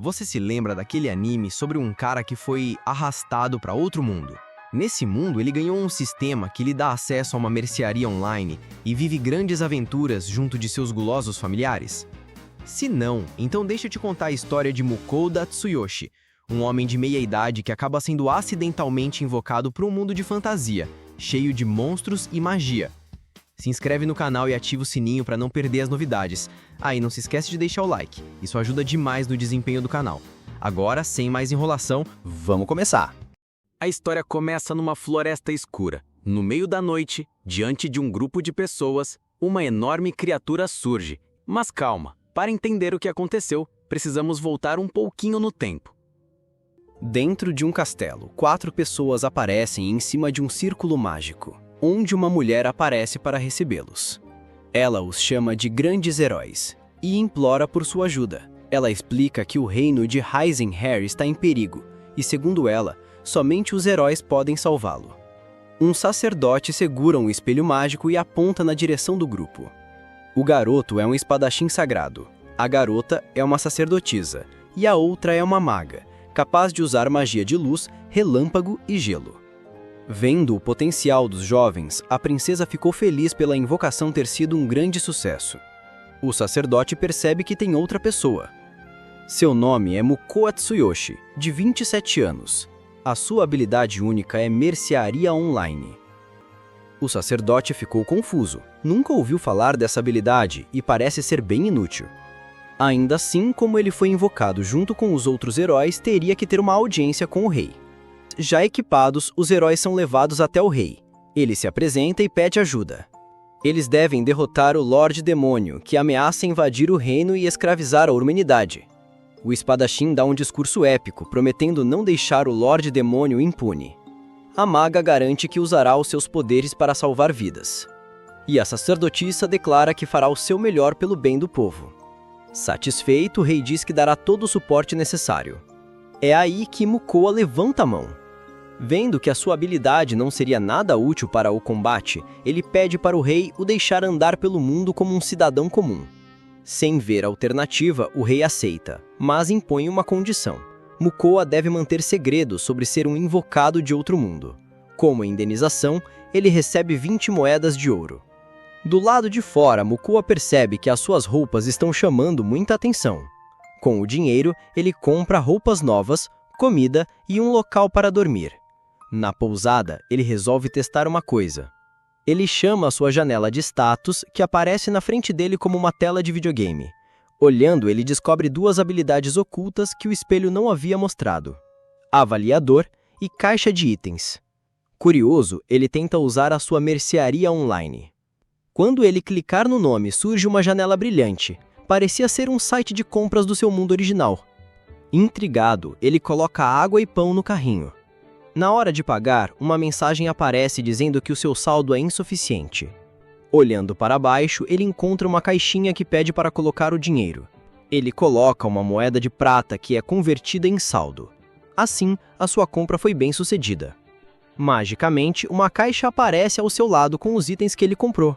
Você se lembra daquele anime sobre um cara que foi arrastado para outro mundo? Nesse mundo, ele ganhou um sistema que lhe dá acesso a uma mercearia online e vive grandes aventuras junto de seus gulosos familiares? Se não, então deixa eu te contar a história de Mukou da Tsuyoshi, um homem de meia-idade que acaba sendo acidentalmente invocado para um mundo de fantasia, cheio de monstros e magia. Se inscreve no canal e ativa o sininho para não perder as novidades. E não se esquece de deixar o like, isso ajuda demais no desempenho do canal. Agora, sem mais enrolação, vamos começar! A história começa numa floresta escura. No meio da noite, diante de um grupo de pessoas, uma enorme criatura surge. Mas calma, para entender o que aconteceu, precisamos voltar um pouquinho no tempo. Dentro de um castelo, 4 pessoas aparecem em cima de um círculo mágico, onde uma mulher aparece para recebê-los. Ela os chama de grandes heróis e implora por sua ajuda. Ela explica que o reino de Heisenherr está em perigo e, segundo ela, somente os heróis podem salvá-lo. Um sacerdote segura um espelho mágico e aponta na direção do grupo. O garoto é um espadachim sagrado, a garota é uma sacerdotisa e a outra é uma maga, capaz de usar magia de luz, relâmpago e gelo. Vendo o potencial dos jovens, a princesa ficou feliz pela invocação ter sido um grande sucesso. O sacerdote percebe que tem outra pessoa. Seu nome é Mukou Tsuyoshi, de 27 anos. A sua habilidade única é mercearia online. O sacerdote ficou confuso. Nunca ouviu falar dessa habilidade e parece ser bem inútil. Ainda assim, como ele foi invocado junto com os outros heróis, teria que ter uma audiência com o rei. Já equipados, os heróis são levados até o rei. Ele se apresenta e pede ajuda. Eles devem derrotar o Lorde Demônio, que ameaça invadir o reino e escravizar a humanidade. O espadachim dá um discurso épico, prometendo não deixar o Lorde Demônio impune. A maga garante que usará os seus poderes para salvar vidas. E a sacerdotisa declara que fará o seu melhor pelo bem do povo. Satisfeito, o rei diz que dará todo o suporte necessário. É aí que Mukou levanta a mão. Vendo que a sua habilidade não seria nada útil para o combate, ele pede para o rei o deixar andar pelo mundo como um cidadão comum. Sem ver alternativa, o rei aceita, mas impõe uma condição. Mukou deve manter segredo sobre ser um invocado de outro mundo. Como indenização, ele recebe 20 moedas de ouro. Do lado de fora, Mukou percebe que as suas roupas estão chamando muita atenção. Com o dinheiro, ele compra roupas novas, comida e um local para dormir. Na pousada, ele resolve testar uma coisa. Ele chama a sua janela de status, que aparece na frente dele como uma tela de videogame. Olhando, ele descobre 2 habilidades ocultas que o espelho não havia mostrado: avaliador e caixa de itens. Curioso, ele tenta usar a sua mercearia online. Quando ele clicar no nome, surge uma janela brilhante. Parecia ser um site de compras do seu mundo original. Intrigado, ele coloca água e pão no carrinho. Na hora de pagar, uma mensagem aparece dizendo que o seu saldo é insuficiente. Olhando para baixo, ele encontra uma caixinha que pede para colocar o dinheiro. Ele coloca uma moeda de prata que é convertida em saldo. Assim, a sua compra foi bem sucedida. Magicamente, uma caixa aparece ao seu lado com os itens que ele comprou.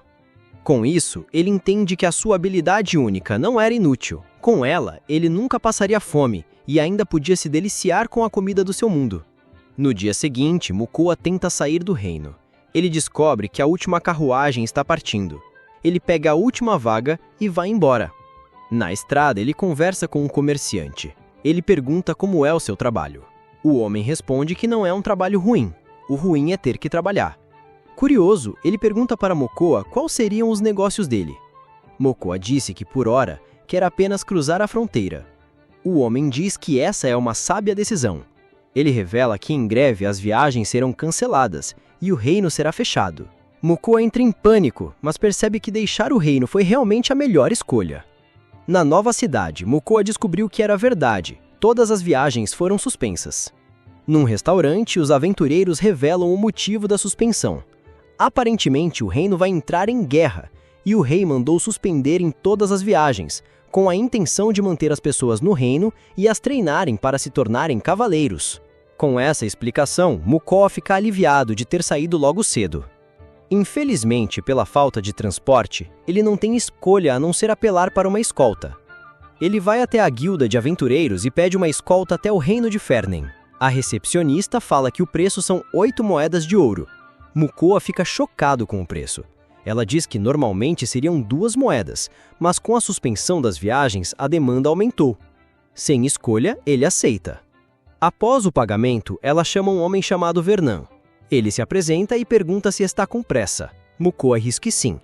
Com isso, ele entende que a sua habilidade única não era inútil. Com ela, ele nunca passaria fome e ainda podia se deliciar com a comida do seu mundo. No dia seguinte, Mukou tenta sair do reino. Ele descobre que a última carruagem está partindo. Ele pega a última vaga e vai embora. Na estrada, ele conversa com um comerciante. Ele pergunta como é o seu trabalho. O homem responde que não é um trabalho ruim. O ruim é ter que trabalhar. Curioso, ele pergunta para Mukou quais seriam os negócios dele. Mukou disse que, por hora, quer apenas cruzar a fronteira. O homem diz que essa é uma sábia decisão. Ele revela que em breve as viagens serão canceladas e o reino será fechado. Mukou entra em pânico, mas percebe que deixar o reino foi realmente a melhor escolha. Na nova cidade, Mukou descobriu que era verdade. Todas as viagens foram suspensas. Num restaurante, os aventureiros revelam o motivo da suspensão. Aparentemente, o reino vai entrar em guerra e o rei mandou suspender em todas as viagens, com a intenção de manter as pessoas no reino e as treinarem para se tornarem cavaleiros. Com essa explicação, Mukou fica aliviado de ter saído logo cedo. Infelizmente, pela falta de transporte, ele não tem escolha a não ser apelar para uma escolta. Ele vai até a guilda de aventureiros e pede uma escolta até o reino de Fernen. A recepcionista fala que o preço são 8 moedas de ouro. Mukoa fica chocado com o preço. Ela diz que normalmente seriam 2 moedas, mas com a suspensão das viagens, a demanda aumentou. Sem escolha, ele aceita. Após o pagamento, ela chama um homem chamado Vernan. Ele se apresenta e pergunta se está com pressa. Mukoa diz que sim.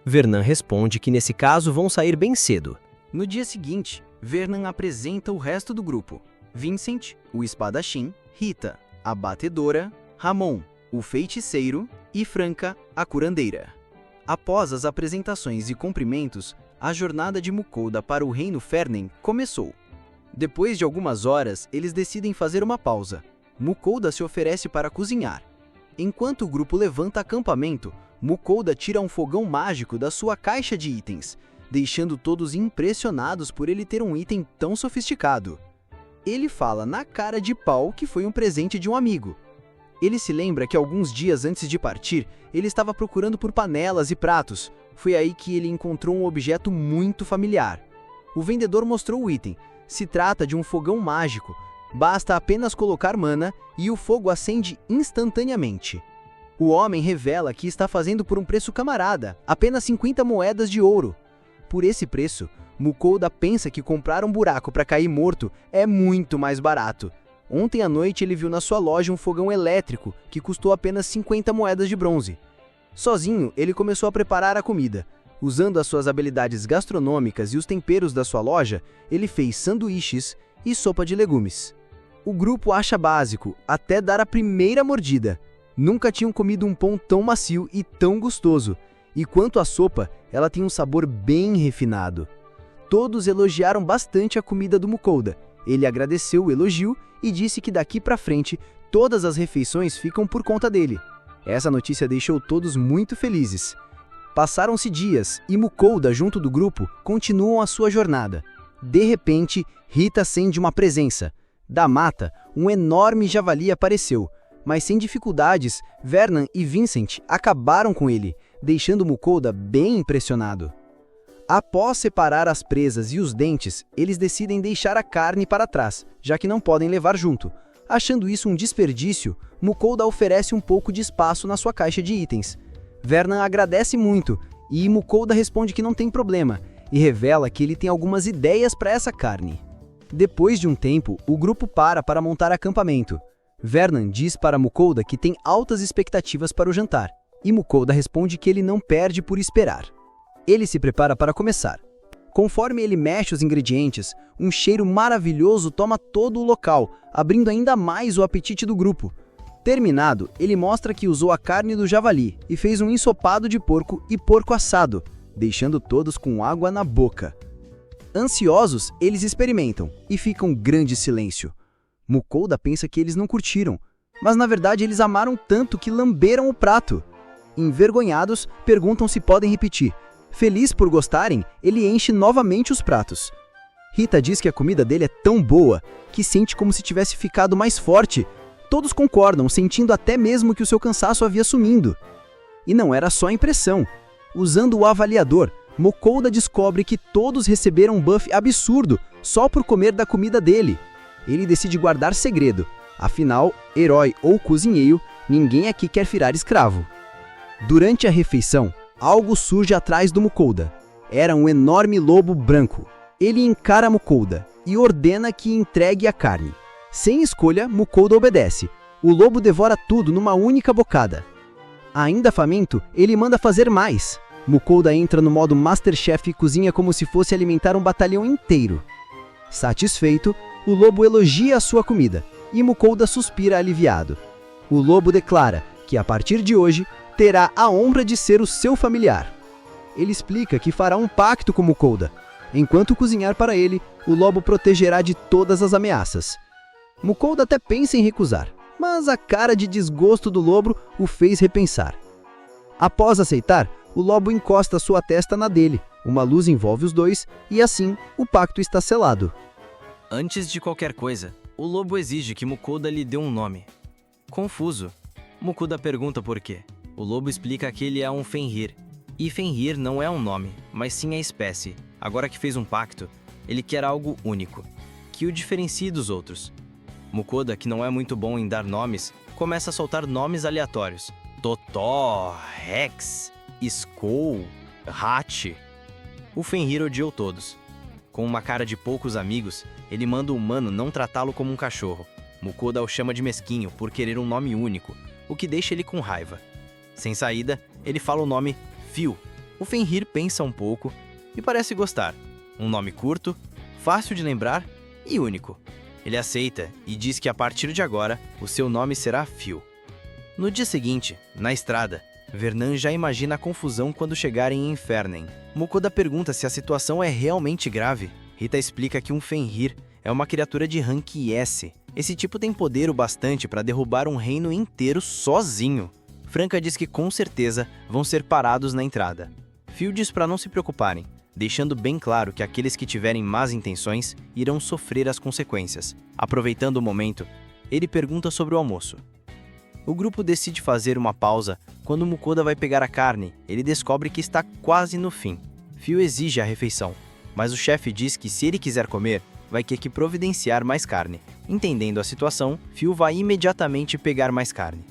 Vernan responde que nesse caso vão sair bem cedo. No dia seguinte, Vernan apresenta o resto do grupo. Vincent, o espadachim, Rita, a batedora, Ramon, o feiticeiro e Franca, a curandeira. Após as apresentações e cumprimentos, a jornada de Mukoda para o reino Fernen começou. Depois de algumas horas, eles decidem fazer uma pausa. Mukoda se oferece para cozinhar. Enquanto o grupo levanta acampamento, Mukoda tira um fogão mágico da sua caixa de itens, deixando todos impressionados por ele ter um item tão sofisticado. Ele fala na cara de pau que foi um presente de um amigo. Ele se lembra que alguns dias antes de partir, ele estava procurando por panelas e pratos. Foi aí que ele encontrou um objeto muito familiar. O vendedor mostrou o item. Se trata de um fogão mágico. Basta apenas colocar mana e o fogo acende instantaneamente. O homem revela que está fazendo por um preço camarada, apenas 50 moedas de ouro. Por esse preço, Mukoda pensa que comprar um buraco para cair morto é muito mais barato. Ontem à noite ele viu na sua loja um fogão elétrico que custou apenas 50 moedas de bronze. Sozinho, ele começou a preparar a comida. Usando as suas habilidades gastronômicas e os temperos da sua loja, ele fez sanduíches e sopa de legumes. O grupo acha básico, até dar a primeira mordida. Nunca tinham comido um pão tão macio e tão gostoso. E quanto à sopa, ela tem um sabor bem refinado. Todos elogiaram bastante a comida do Mukoda. Ele agradeceu o elogio e disse que daqui pra frente, todas as refeições ficam por conta dele. Essa notícia deixou todos muito felizes. Passaram-se dias e Mukoda, junto do grupo, continuam a sua jornada. De repente, Rita sente uma presença. Da mata, um enorme javali apareceu, mas sem dificuldades, Vernan e Vincent acabaram com ele, deixando Mukoda bem impressionado. Após separar as presas e os dentes, eles decidem deixar a carne para trás, já que não podem levar junto. Achando isso um desperdício, Mukoda oferece um pouco de espaço na sua caixa de itens. Vernan agradece muito, e Mukoda responde que não tem problema, e revela que ele tem algumas ideias para essa carne. Depois de um tempo, o grupo para montar acampamento. Vernan diz para Mukoda que tem altas expectativas para o jantar, e Mukoda responde que ele não perde por esperar. Ele se prepara para começar. Conforme ele mexe os ingredientes, um cheiro maravilhoso toma todo o local, abrindo ainda mais o apetite do grupo. Terminado, ele mostra que usou a carne do javali e fez um ensopado de porco e porco assado, deixando todos com água na boca. Ansiosos, eles experimentam e fica um grande silêncio. Mukoda pensa que eles não curtiram, mas na verdade eles amaram tanto que lamberam o prato. Envergonhados, perguntam se podem repetir. Feliz por gostarem, ele enche novamente os pratos. Rita diz que a comida dele é tão boa que sente como se tivesse ficado mais forte. Todos concordam, sentindo até mesmo que o seu cansaço havia sumindo. E não era só a impressão. Usando o avaliador, Mukoda descobre que todos receberam um buff absurdo só por comer da comida dele. Ele decide guardar segredo. Afinal, herói ou cozinheiro, ninguém aqui quer virar escravo. Durante a refeição, algo surge atrás do Mukoda. Era um enorme lobo branco. Ele encara Mukoda e ordena que entregue a carne. Sem escolha, Mukoda obedece. O lobo devora tudo numa única bocada. Ainda faminto, ele manda fazer mais. Mukoda entra no modo Masterchef e cozinha como se fosse alimentar um batalhão inteiro. Satisfeito, o lobo elogia a sua comida e Mukoda suspira aliviado. O lobo declara que a partir de hoje terá a honra de ser o seu familiar. Ele explica que fará um pacto com Mukoda. Enquanto cozinhar para ele, o lobo protegerá de todas as ameaças. Mukoda até pensa em recusar, mas a cara de desgosto do lobo o fez repensar. Após aceitar, o lobo encosta sua testa na dele, uma luz envolve os dois e assim o pacto está selado. Antes de qualquer coisa, o lobo exige que Mukoda lhe dê um nome. Confuso, Mukoda pergunta por quê. O lobo explica que ele é um Fenrir. E Fenrir não é um nome, mas sim a espécie. Agora que fez um pacto, Ele quer algo único, que o diferencie dos outros. Mukoda, que não é muito bom em dar nomes, começa a soltar nomes aleatórios. Totó, Rex, Skull, Hatch. O Fenrir odiou todos. Com uma cara de poucos amigos, ele manda o humano não tratá-lo como um cachorro. Mukoda o chama de mesquinho por querer um nome único, o que deixa ele com raiva. Sem saída, ele fala o nome Phil. O Fenrir pensa um pouco e parece gostar. Um nome curto, fácil de lembrar e único. Ele aceita e diz que a partir de agora, o seu nome será Phil. No dia seguinte, na estrada, Vernon já imagina a confusão quando chegarem em Infernen. Mukoda pergunta se a situação é realmente grave. Rita explica que um Fenrir é uma criatura de rank S. Esse tipo tem poder o bastante para derrubar um reino inteiro sozinho. Franca diz que com certeza vão ser parados na entrada. Phil diz para não se preocuparem, deixando bem claro que aqueles que tiverem más intenções irão sofrer as consequências. Aproveitando o momento, ele pergunta sobre o almoço. O grupo decide fazer uma pausa quando Mukoda vai pegar a carne. Ele descobre que está quase no fim. Phil exige a refeição, mas o chefe diz que se ele quiser comer, vai ter que providenciar mais carne. Entendendo a situação, Phil vai imediatamente pegar mais carne.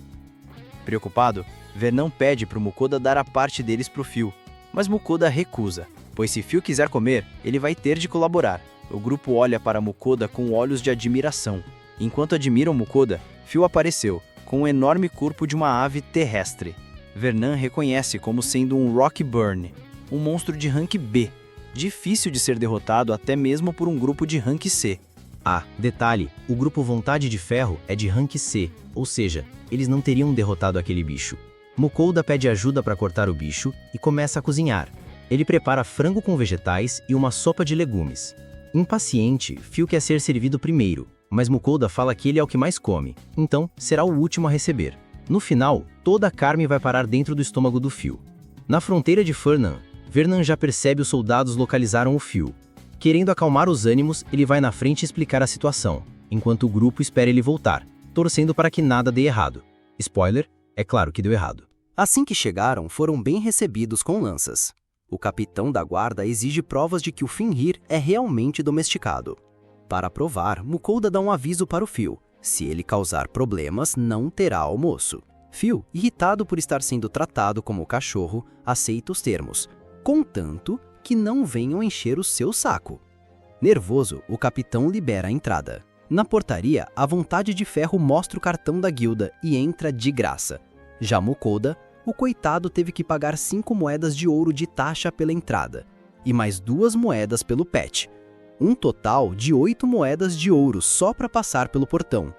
Preocupado, Vernon pede para o Mukoda dar a parte deles para o Phil, mas Mukoda recusa, pois se Phil quiser comer, ele vai ter de colaborar. O grupo olha para Mukoda com olhos de admiração. Enquanto admiram Mukoda, Phil apareceu, com o enorme corpo de uma ave terrestre. Vernon reconhece como sendo um Rockburn, um monstro de rank B, difícil de ser derrotado até mesmo por um grupo de rank C. Ah, detalhe, o grupo Vontade de Ferro é de rank C, ou seja, eles não teriam derrotado aquele bicho. Mukoda pede ajuda para cortar o bicho e começa a cozinhar. Ele prepara frango com vegetais e uma sopa de legumes. Impaciente, Phil quer ser servido primeiro, mas Mukoda fala que ele é o que mais come, então será o último a receber. No final, toda a carne vai parar dentro do estômago do Phil. Na fronteira de Fernand, Vernon já percebe os soldados localizaram o Phil. Querendo acalmar os ânimos, ele vai na frente explicar a situação, enquanto o grupo espera ele voltar, torcendo para que nada dê errado. Spoiler, é claro que deu errado. Assim que chegaram, foram bem recebidos com lanças. O capitão da guarda exige provas de que o Fenrir é realmente domesticado. Para provar, Mukoda dá um aviso para o Phil. Se ele causar problemas, não terá almoço. Phil, irritado por estar sendo tratado como cachorro, aceita os termos, contanto que não venham encher o seu saco. Nervoso, o capitão libera a entrada. Na portaria, a Vontade de Ferro mostra o cartão da guilda e entra de graça. Já Mukoda, o coitado teve que pagar 5 moedas de ouro de taxa pela entrada, e mais 2 moedas pelo pet. Um total de 8 moedas de ouro só para passar pelo portão.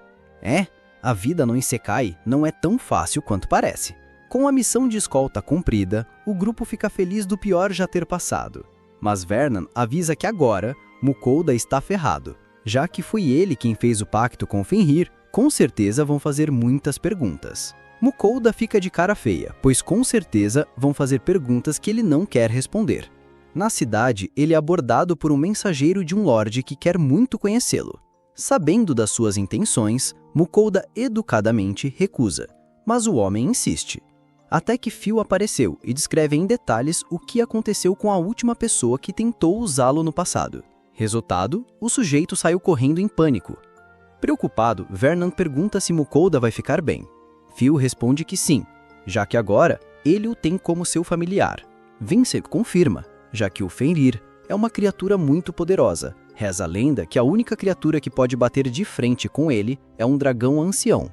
A vida no Isekai não é tão fácil quanto parece. Com a missão de escolta cumprida, o grupo fica feliz do pior já ter passado. Mas Vernon avisa que agora, Mukoda está ferrado. Já que foi ele quem fez o pacto com Fenrir, com certeza vão fazer muitas perguntas. Mukoda fica de cara feia, pois com certeza vão fazer perguntas que ele não quer responder. Na cidade, ele é abordado por um mensageiro de um lorde que quer muito conhecê-lo. Sabendo das suas intenções, Mukoda educadamente recusa, mas o homem insiste. Até que Phil apareceu e descreve em detalhes o que aconteceu com a última pessoa que tentou usá-lo no passado. Resultado, o sujeito saiu correndo em pânico. Preocupado, Vernon pergunta se Mukoda vai ficar bem. Phil responde que sim, já que agora ele o tem como seu familiar. Vincent confirma, já que o Fenrir é uma criatura muito poderosa. Reza a lenda que a única criatura que pode bater de frente com ele é um dragão ancião.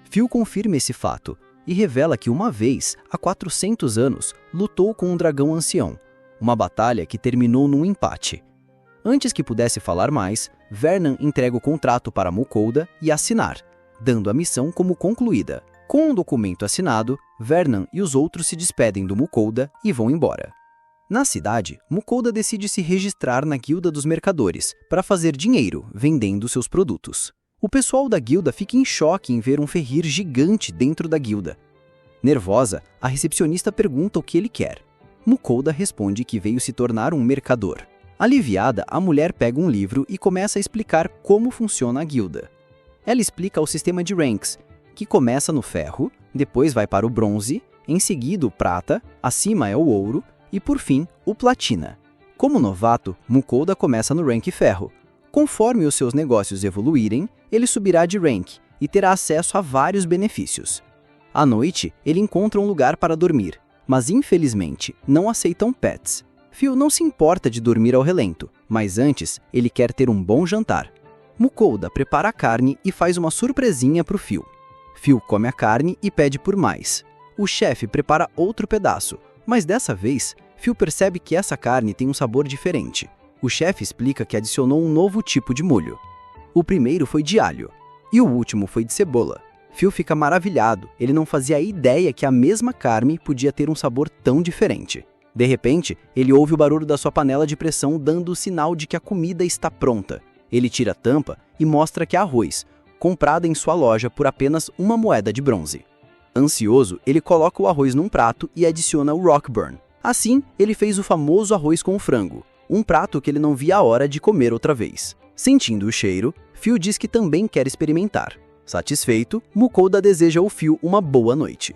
Phil confirma esse fato e revela que uma vez, há 400 anos, lutou com um dragão ancião, uma batalha que terminou num empate. Antes que pudesse falar mais, Vernon entrega o contrato para Mukoda e assinar, dando a missão como concluída. Com o documento assinado, Vernon e os outros se despedem do Mukoda e vão embora. Na cidade, Mukoda decide se registrar na Guilda dos Mercadores para fazer dinheiro vendendo seus produtos. O pessoal da guilda fica em choque em ver um Fenrir gigante dentro da guilda. Nervosa, a recepcionista pergunta o que ele quer. Mukoda responde que veio se tornar um mercador. Aliviada, a mulher pega um livro e começa a explicar como funciona a guilda. Ela explica o sistema de ranks, que começa no ferro, depois vai para o bronze, em seguida o prata, acima é o ouro e, por fim, o platina. Como novato, Mukoda começa no rank ferro. Conforme os seus negócios evoluírem, ele subirá de rank e terá acesso a vários benefícios. À noite, ele encontra um lugar para dormir, mas infelizmente não aceitam pets. Phil não se importa de dormir ao relento, mas antes ele quer ter um bom jantar. Mukoda prepara a carne e faz uma surpresinha para o Phil. Phil come a carne e pede por mais. O chefe prepara outro pedaço, mas dessa vez, Phil percebe que essa carne tem um sabor diferente. O chefe explica que adicionou um novo tipo de molho. O primeiro foi de alho, e o último foi de cebola. Phil fica maravilhado, ele não fazia ideia que a mesma carne podia ter um sabor tão diferente. De repente, ele ouve o barulho da sua panela de pressão dando o sinal de que a comida está pronta. Ele tira a tampa e mostra que é arroz, comprado em sua loja por apenas uma moeda de bronze. Ansioso, ele coloca o arroz num prato e adiciona o Rockburn. Assim, ele fez o famoso arroz com frango, um prato que ele não via a hora de comer outra vez. Sentindo o cheiro, Phil diz que também quer experimentar. Satisfeito, Mukoda deseja ao Phil uma boa noite.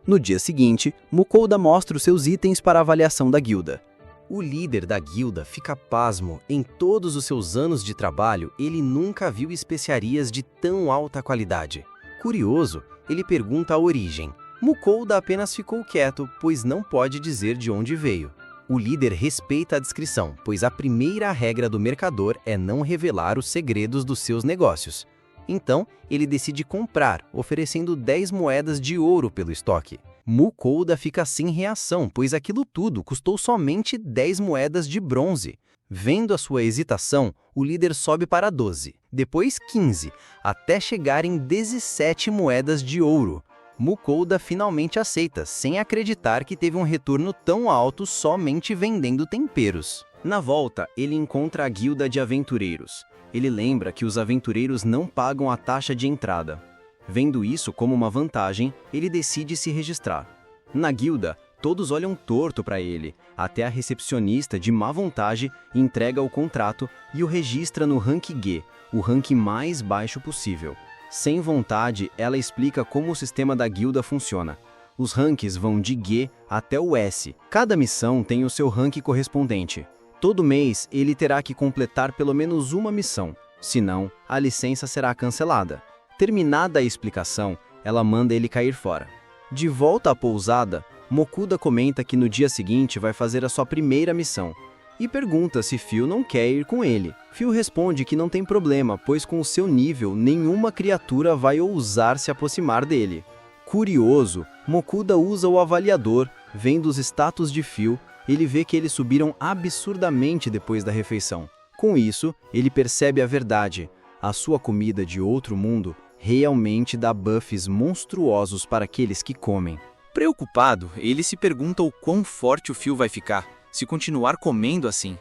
No dia seguinte, Mukoda mostra os seus itens para avaliação da guilda. O líder da guilda fica pasmo. Em todos os seus anos de trabalho, ele nunca viu especiarias de tão alta qualidade. Curioso, ele pergunta a origem. Mukoda apenas ficou quieto, pois não pode dizer de onde veio. O líder respeita a descrição, pois a primeira regra do mercador é não revelar os segredos dos seus negócios. Então, ele decide comprar, oferecendo 10 moedas de ouro pelo estoque. Mukoda fica sem reação, pois aquilo tudo custou somente 10 moedas de bronze. Vendo a sua hesitação, o líder sobe para 12, depois 15, até chegar em 17 moedas de ouro. Mukoda finalmente aceita, sem acreditar que teve um retorno tão alto somente vendendo temperos. Na volta, ele encontra a guilda de aventureiros. Ele lembra que os aventureiros não pagam a taxa de entrada. Vendo isso como uma vantagem, ele decide se registrar. Na guilda, todos olham torto para ele, até a recepcionista, de má vontade, entrega o contrato e o registra no rank G, o rank mais baixo possível. Sem vontade, ela explica como o sistema da guilda funciona. Os ranks vão de G até o S. Cada missão tem o seu rank correspondente. Todo mês, ele terá que completar pelo menos uma missão, senão a licença será cancelada. Terminada a explicação, ela manda ele cair fora. De volta à pousada, Mukoda comenta que no dia seguinte vai fazer a sua primeira missão e pergunta se Phil não quer ir com ele. Phil responde que não tem problema, pois com o seu nível, nenhuma criatura vai ousar se aproximar dele. Curioso, Mukoda usa o avaliador, vendo os status de Phil. Ele vê que eles subiram absurdamente depois da refeição. Com isso, ele percebe a verdade. A sua comida de outro mundo realmente dá buffs monstruosos para aqueles que comem. Preocupado, ele se pergunta o quão forte o Phil vai ficar, se continuar comendo assim.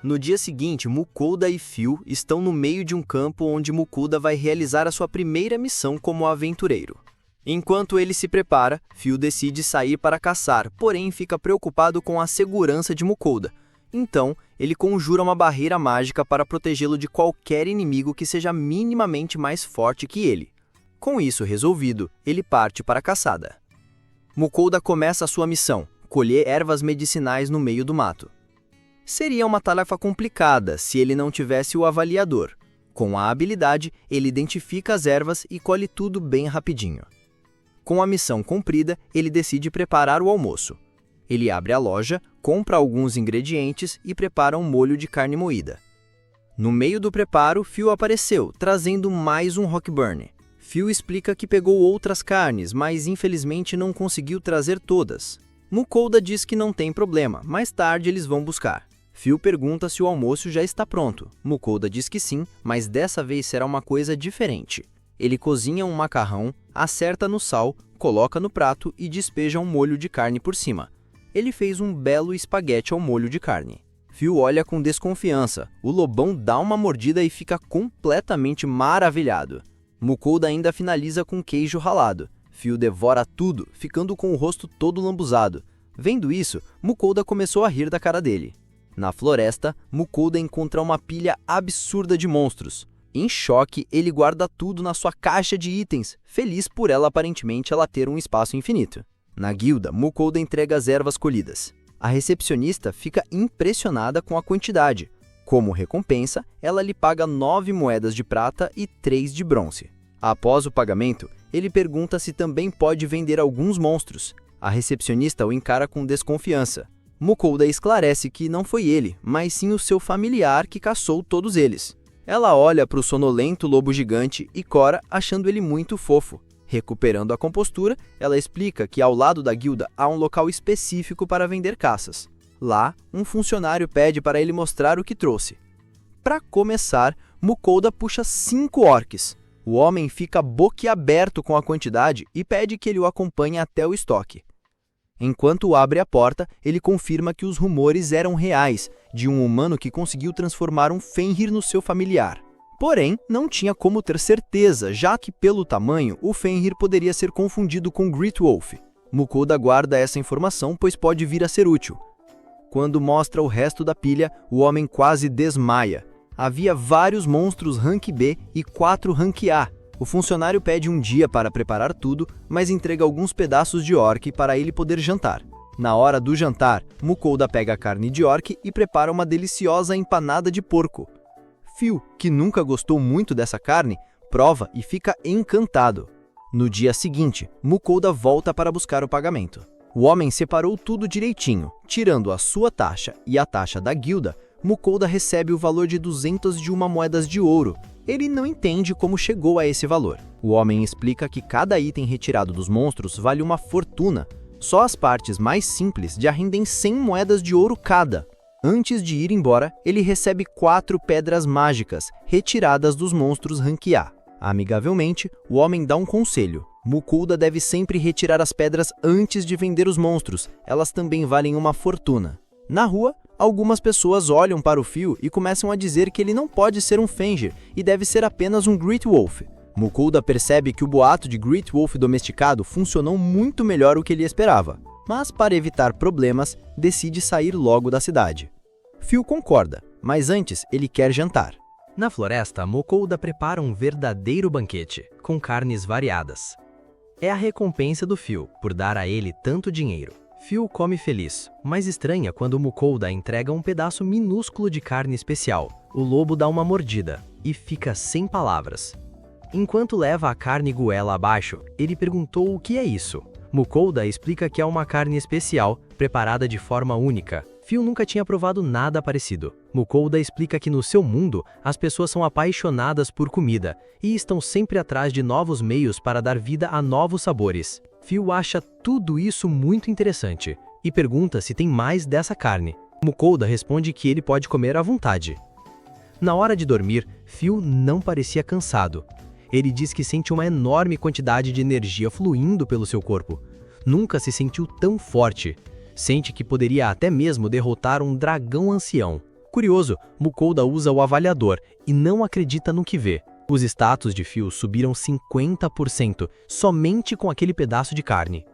No dia seguinte, Mukoda e Phil estão no meio de um campo onde Mukoda vai realizar a sua primeira missão como aventureiro. Enquanto ele se prepara, Phil decide sair para caçar, porém fica preocupado com a segurança de Mukoda. Então, ele conjura uma barreira mágica para protegê-lo de qualquer inimigo que seja minimamente mais forte que ele. Com isso resolvido, ele parte para a caçada. Mukoda começa a sua missão, colher ervas medicinais no meio do mato. Seria uma tarefa complicada se ele não tivesse o avaliador. Com a habilidade, ele identifica as ervas e colhe tudo bem rapidinho. Com a missão cumprida, ele decide preparar o almoço. Ele abre a loja, compra alguns ingredientes e prepara um molho de carne moída. No meio do preparo, Phil apareceu, trazendo mais um Rockburn. Phil explica que pegou outras carnes, mas infelizmente não conseguiu trazer todas. Mukoda diz que não tem problema, mais tarde eles vão buscar. Phil pergunta se o almoço já está pronto. Mukoda diz que sim, mas dessa vez será uma coisa diferente. Ele cozinha um macarrão, acerta no sal, coloca no prato e despeja um molho de carne por cima. Ele fez um belo espaguete ao molho de carne. Phil olha com desconfiança. O lobão dá uma mordida e fica completamente maravilhado. Mukoda ainda finaliza com queijo ralado. Phil devora tudo, ficando com o rosto todo lambuzado. Vendo isso, Mukoda começou a rir da cara dele. Na floresta, Mukoda encontra uma pilha absurda de monstros. Em choque, ele guarda tudo na sua caixa de itens, feliz por ela aparentemente ter um espaço infinito. Na guilda, Mukoda entrega as ervas colhidas. A recepcionista fica impressionada com a quantidade. Como recompensa, ela lhe paga 9 moedas de prata e 3 de bronze. Após o pagamento, ele pergunta se também pode vender alguns monstros. A recepcionista o encara com desconfiança. Mukolda esclarece que não foi ele, mas sim o seu familiar que caçou todos eles. Ela olha para o sonolento lobo gigante e cora, achando ele muito fofo. Recuperando a compostura, ela explica que ao lado da guilda há um local específico para vender caças. Lá, um funcionário pede para ele mostrar o que trouxe. Para começar, Mukolda puxa 5 orques. O homem fica boquiaberto com a quantidade e pede que ele o acompanhe até o estoque. Enquanto abre a porta, ele confirma que os rumores eram reais, de um humano que conseguiu transformar um Fenrir no seu familiar. Porém, não tinha como ter certeza, já que pelo tamanho, o Fenrir poderia ser confundido com Great Wolf. Mukolda guarda essa informação, pois pode vir a ser útil. Quando mostra o resto da pilha, o homem quase desmaia. Havia vários monstros Rank B e 4 Rank A. O funcionário pede um dia para preparar tudo, mas entrega alguns pedaços de orc para ele poder jantar. Na hora do jantar, Mukolda pega a carne de orc e prepara uma deliciosa empanada de porco. Phil, que nunca gostou muito dessa carne, prova e fica encantado. No dia seguinte, Mukolda volta para buscar o pagamento. O homem separou tudo direitinho, tirando a sua taxa e a taxa da guilda. Mukolda recebe o valor de 201 moedas de ouro. Ele não entende como chegou a esse valor. O homem explica que cada item retirado dos monstros vale uma fortuna. Só as partes mais simples já rendem 100 moedas de ouro cada. Antes de ir embora, ele recebe 4 pedras mágicas, retiradas dos monstros Rank A. Amigavelmente, o homem dá um conselho. Mukolda deve sempre retirar as pedras antes de vender os monstros. Elas também valem uma fortuna. Na rua, algumas pessoas olham para o Phil e começam a dizer que ele não pode ser um Fenrir e deve ser apenas um Great Wolf. Mukolda percebe que o boato de Great Wolf domesticado funcionou muito melhor do que ele esperava, mas para evitar problemas, decide sair logo da cidade. Phil concorda, mas antes ele quer jantar. Na floresta, Mukolda prepara um verdadeiro banquete, com carnes variadas. É a recompensa do Phil por dar a ele tanto dinheiro. Phil come feliz, mas estranha quando Mukolda entrega um pedaço minúsculo de carne especial. O lobo dá uma mordida e fica sem palavras. Enquanto leva a carne goela abaixo, ele perguntou o que é isso. Mukolda explica que é uma carne especial, preparada de forma única. Phil nunca tinha provado nada parecido. Mukolda explica que no seu mundo, as pessoas são apaixonadas por comida e estão sempre atrás de novos meios para dar vida a novos sabores. Phil acha tudo isso muito interessante e pergunta se tem mais dessa carne. Mukolda responde que ele pode comer à vontade. Na hora de dormir, Phil não parecia cansado. Ele diz que sente uma enorme quantidade de energia fluindo pelo seu corpo. Nunca se sentiu tão forte. Sente que poderia até mesmo derrotar um dragão ancião. Curioso, Mukolda usa o avaliador e não acredita no que vê. Os status de Phil subiram 50% somente com aquele pedaço de carne.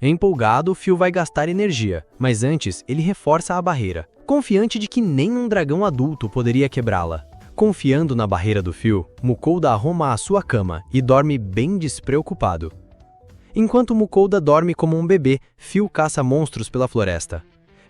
Empolgado, Phil vai gastar energia, mas antes ele reforça a barreira, confiante de que nem um dragão adulto poderia quebrá-la. Confiando na barreira do Phil, Mukolda arruma a sua cama e dorme bem despreocupado. Enquanto Mukolda dorme como um bebê, Phil caça monstros pela floresta.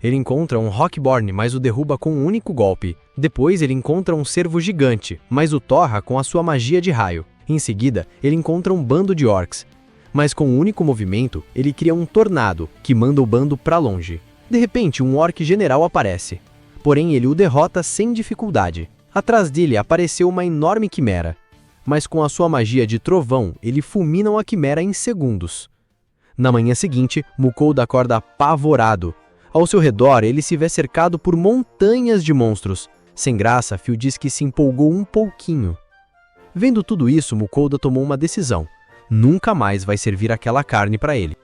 Ele encontra um Rockborn, mas o derruba com um único golpe. Depois ele encontra um cervo gigante, mas o torra com a sua magia de raio. Em seguida, ele encontra um bando de orcs. Mas com um único movimento, ele cria um tornado, que manda o bando para longe. De repente, um orc general aparece. Porém, ele o derrota sem dificuldade. Atrás dele apareceu uma enorme quimera. Mas com a sua magia de trovão, ele fulmina a quimera em segundos. Na manhã seguinte, Mukolda acorda apavorado. Ao seu redor, ele se vê cercado por montanhas de monstros. Sem graça, Phil diz que se empolgou um pouquinho. Vendo tudo isso, Mukolda tomou uma decisão. Nunca mais vai servir aquela carne para ele.